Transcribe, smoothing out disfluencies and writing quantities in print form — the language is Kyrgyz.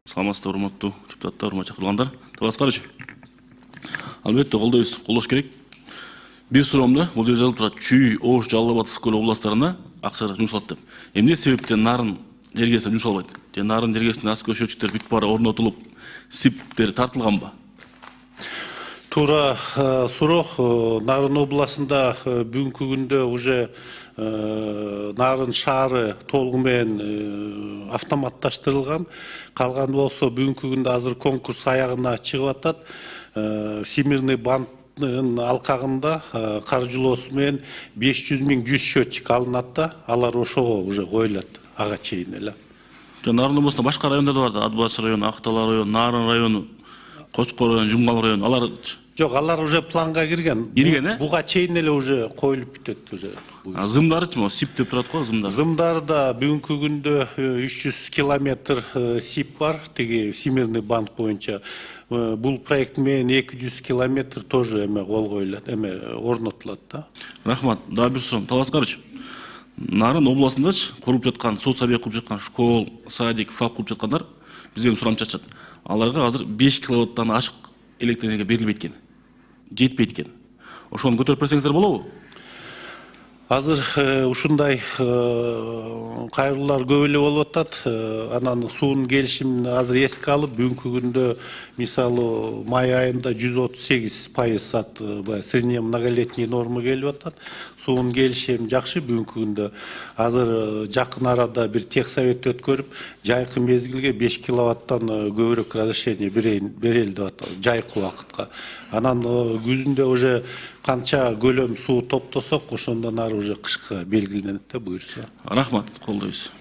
Саламатсыздар, урматтуу депутаттар, урматтуу чакырылгандар. Таласкарыч. Албетте колдош керек. Бир суроомда бул жерде жазылып турат, Чүй, Ош, Жалал Абад, Ысык көл областарына акча жумшалат деп. Эмне себептен нарын жергесине жумшалбайт? Же нарын жергесине ас көчөчүттөр бүт баары орнотулуп, СИПтер тартылганбы? Тура суроо. Нарын областында бүгүнкү күндө уже Нарын шаары толугу менен автоматташтырылган. Калган болсо бүгүнкү күндө азыр конкурс аягына чыгып атат. Всемирный банктын алкагында каржылоосу менен 500 000 100 счетчик алынат да, алар ошого уже коюлат ага чейин эле. Нарын областында башка райондор бар да, Атбаш району, Актала району, Нарын району, Кочкор району, Жумгал району. Алар Жок, алар уже планга кирген. Кирген, Буга чейин эле уже коюлуп бүтөт уже. Зымдарычы СИП деп турат го, зымдар. Зымдарда бүгүнкү күндө 300 километр СИП бар, тиги Всемирный банк боюнча. Бул проект менен 200 километр тоже эме кол коюлат, эме орнотулат да. Рахмат. Дагы бир суроо. Таласкарыч. Нарын областындачы куруп жаткан, соцобъект куруп жаткан школ, садик, ФАП куруп жаткандар бизге сурам чачат. Аларга азыр 5 киловаттан ашык электр энергия берилбейт экен. Жетпейт экен. Ошону көтөрүп берсеңиздер болобу? Азыр ушундай кайрылуулар көп эле болуп атат. Анан суунун келишимин азыр эске алып, бүгүнкү күндө мисалы май айында 138% средне многолетний норма келип атат. Суунун келишими жакшы бүгүнкү күндө. Азыр жакын арада бир техсовет өткөрүп, жайкы мезгилге 5 киловаттан көбүрөөк разрешение берели деп атат, жайкы убакытка. Анан күзүндө уже канча көлөм суу топтосок, ошондон ары уже кышка белгиленет да буюрса. Рахмат, колдойбуз.